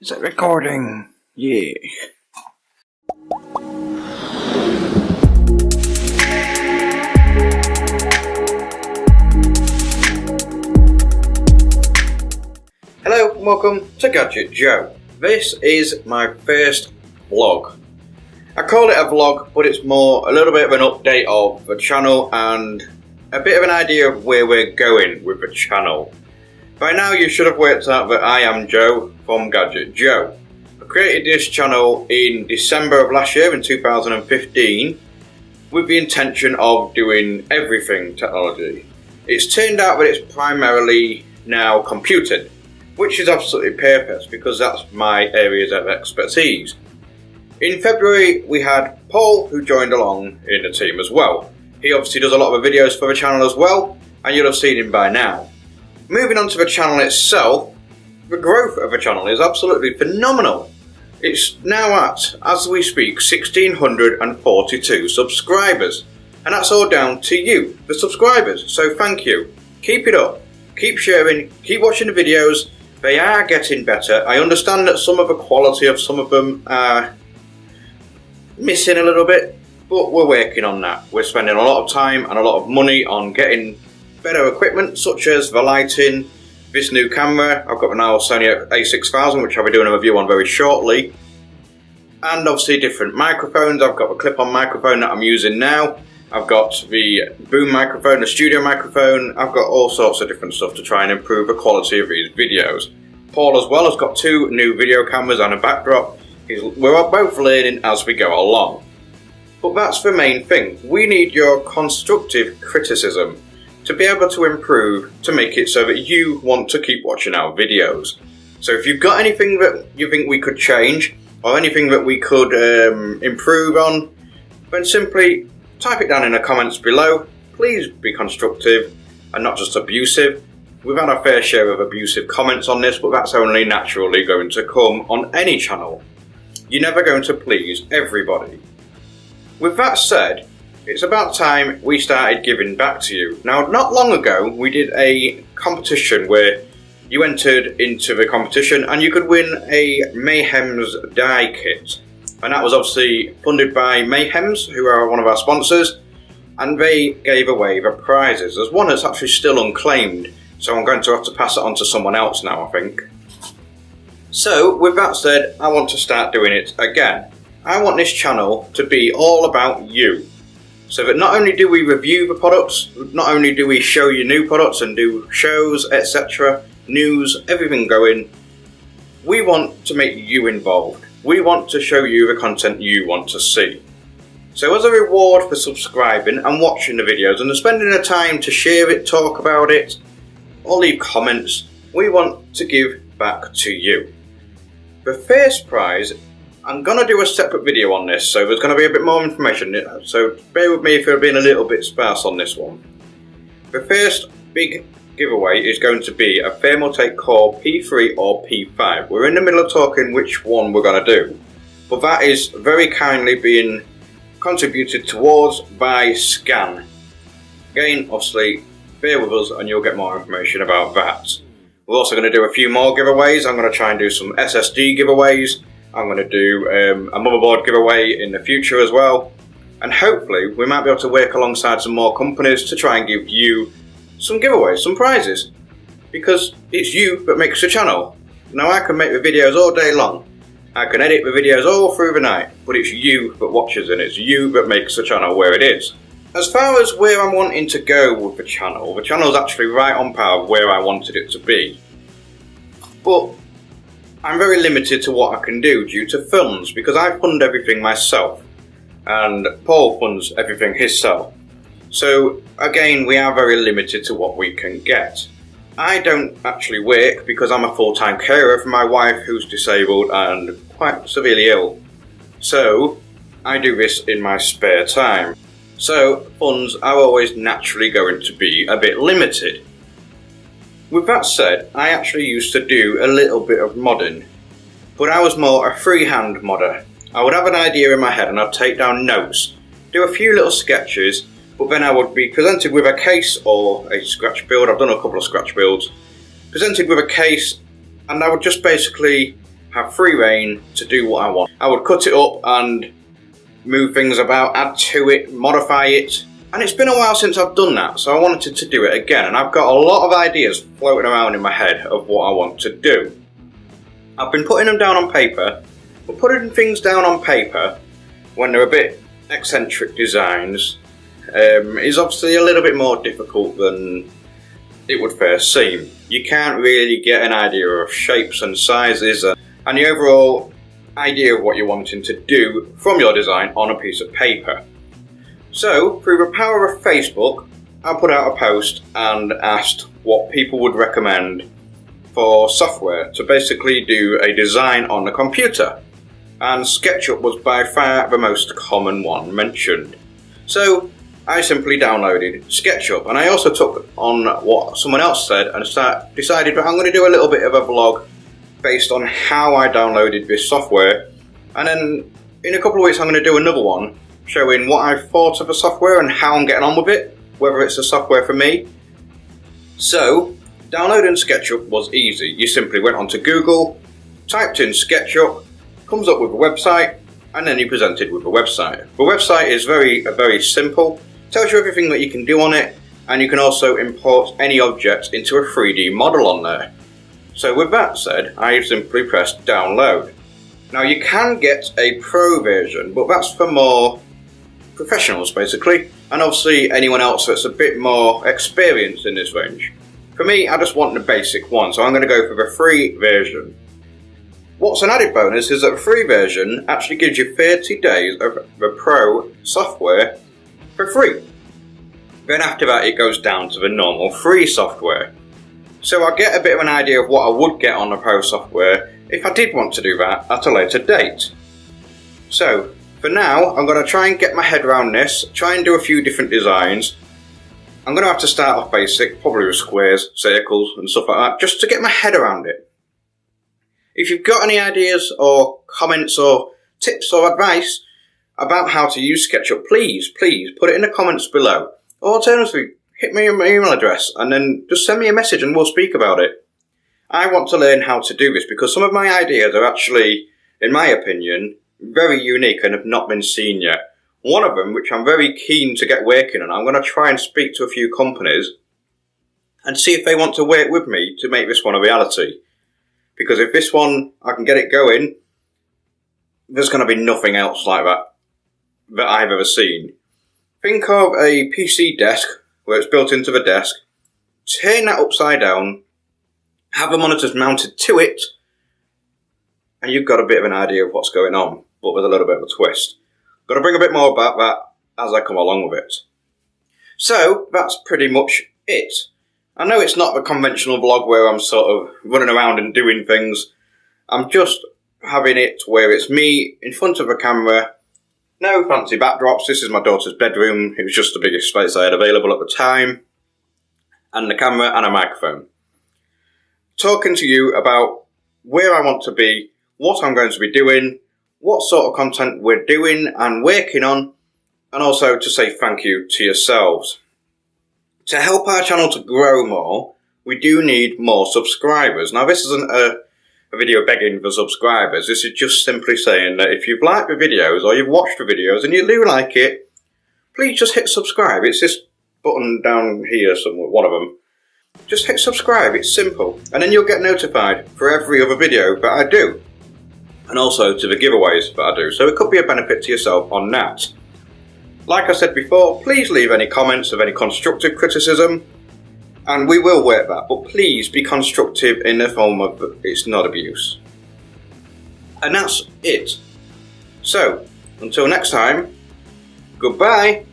Is it recording? Yeah. Hello and welcome to Gadget Joe. This is my first vlog. I call it a vlog, but it's more a little bit of an update of the channel and a bit of an idea of where we're going with the channel. By now you should have worked out that I am Joe from Gadget Joe. I created this channel in December of last year in 2015 with the intention of doing everything technology. It's turned out that it's primarily now computing, which is absolutely perfect because that's my areas of expertise. In February we had Paul, who joined along in the team as well. He obviously does a lot of the videos for the channel as well, and you'll have seen him by now. Moving on to the channel itself, the growth of the channel is absolutely phenomenal. It's now at, as we speak, 1,642 subscribers. And that's all down to you, the subscribers, so thank you. Keep it up, keep sharing, keep watching the videos. They are getting better. I understand that some of the quality of some of them are missing a little bit, but we're working on that. We're spending a lot of time and a lot of money on getting better equipment, such as the lighting, this new camera. I've got the now Sony a6000, which I'll be doing a review on very shortly, and obviously different microphones. I've got the clip-on microphone that I'm using now. I've got the boom microphone, the studio microphone. I've got all sorts of different stuff to try and improve the quality of these videos. Paul as well has got two new video cameras and a backdrop. We're both learning as we go along. But that's the main thing. We need your constructive criticism to be able to improve, to make it so that you want to keep watching our videos. So if you've got anything that you think we could change, or anything that we could improve on, then simply type it down in the comments below. Please be constructive and not just abusive. We've had our fair share of abusive comments on this, but that's only naturally going to come on any channel. You're never going to please everybody. With that said, it's about time we started giving back to you. Now, not long ago, we did a competition where you entered into the competition and you could win a Mayhem's die kit. And that was obviously funded by Mayhem's, who are one of our sponsors, and they gave away the prizes. There's one that's actually still unclaimed, so I'm going to have to pass it on to someone else now, I think. So, with that said, I want to start doing it again. I want this channel to be all about you. So that not only do we review the products, not only do we show you new products and do shows, etc., news, everything going, we want to make you involved. We want to show you the content you want to see. So as a reward for subscribing and watching the videos and spending the time to share it, talk about it, or leave comments, we want to give back to you. The first prize, I'm going to do a separate video on this, so there's going to be a bit more information, so bear with me if you're being a little bit sparse on this one. The first big giveaway is going to be a Thermaltake Core P3 or P5. We're in the middle of talking which one we're going to do, but that is very kindly being contributed towards by Scan. Again, obviously, bear with us and you'll get more information about that. We're also going to do a few more giveaways. I'm going to try and do some SSD giveaways. I'm going to do a motherboard giveaway in the future as well, and hopefully we might be able to work alongside some more companies to try and give you some giveaways, some prizes, because it's you that makes the channel. Now I can make the videos all day long, I can edit the videos all through the night, but it's you that watches and it's you that makes the channel where it is. As far as where I'm wanting to go with the channel is actually right on par with where I wanted it to be, but I'm very limited to what I can do due to funds, because I fund everything myself and Paul funds everything himself. So again, we are very limited to what we can get. I don't actually work because I'm a full-time carer for my wife who's disabled and quite severely ill. So I do this in my spare time. So funds are always naturally going to be a bit limited. With that said, I actually used to do a little bit of modding, but I was more a freehand modder. I would have an idea in my head and I'd take down notes, do a few little sketches, but then I would be presented with a case or a scratch build. I've done a couple of scratch builds. Presented with a case, and I would just basically have free reign to do what I want. I would cut it up and move things about, add to it, modify it. And it's been a while since I've done that, so I wanted to do it again. And I've got a lot of ideas floating around in my head of what I want to do. I've been putting them down on paper, but putting things down on paper when they're a bit eccentric designs is obviously a little bit more difficult than it would first seem. You can't really get an idea of shapes and sizes and the overall idea of what you're wanting to do from your design on a piece of paper. So, through the power of Facebook, I put out a post and asked what people would recommend for software to basically do a design on the computer. And SketchUp was by far the most common one mentioned. So, I simply downloaded SketchUp, and I also took on what someone else said and decided that I'm going to do a little bit of a vlog based on how I downloaded this software, and then in a couple of weeks I'm going to do another one showing what I thought of the software and how I'm getting on with it, whether it's a software for me. So, downloading SketchUp was easy. You simply went onto Google, typed in SketchUp, comes up with a website, and then you're presented with a website. The website is very simple, tells you everything that you can do on it, and you can also import any object into a 3D model on there. So with that said, I simply pressed download. Now you can get a pro version, but that's for more professionals basically, and obviously anyone else that's a bit more experienced in this range. For me, I just want the basic one, so I'm going to go for the free version. What's an added bonus is that the free version actually gives you 30 days of the pro software for free. Then after that it goes down to the normal free software. So I get a bit of an idea of what I would get on the pro software if I did want to do that at a later date. So for now I'm going to try and get my head around this, try and do a few different designs. I'm going to have to start off basic, probably with squares, circles and stuff like that, just to get my head around it. If you've got any ideas or comments or tips or advice about how to use SketchUp, please put it in the comments below. Or alternatively, hit me my email address and then just send me a message and we'll speak about it. I want to learn how to do this because some of my ideas are actually, in my opinion, very unique and have not been seen yet. One of them, which I'm very keen to get working on, I'm going to try and speak to a few companies and see if they want to work with me to make this one a reality. Because if this one, I can get it going, there's going to be nothing else like that I've ever seen. Think of a PC desk where it's built into the desk, turn that upside down, have the monitors mounted to it, and you've got a bit of an idea of what's going on, but with a little bit of a twist. Got to bring a bit more about that as I come along with it. So, that's pretty much it. I know it's not the conventional vlog where I'm sort of running around and doing things. I'm just having it where it's me in front of a camera, no fancy backdrops. This is my daughter's bedroom. It was just the biggest space I had available at the time. And the camera and a microphone. Talking to you about where I want to be, what I'm going to be doing, what sort of content we're doing and working on, and also to say thank you to yourselves. To help our channel to grow more, we do need more subscribers. Now this isn't a video begging for subscribers, this is just simply saying that if you've liked the videos or you've watched the videos and you do like it, please just hit subscribe. It's this button down here somewhere, one of them. Just hit subscribe, it's simple, and then you'll get notified for every other video that I do. And also to the giveaways that I do, so it could be a benefit to yourself on that. Like I said before, please leave any comments of any constructive criticism, and we will work that, but please be constructive in the form of it's not abuse. And that's it. So, until next time, goodbye.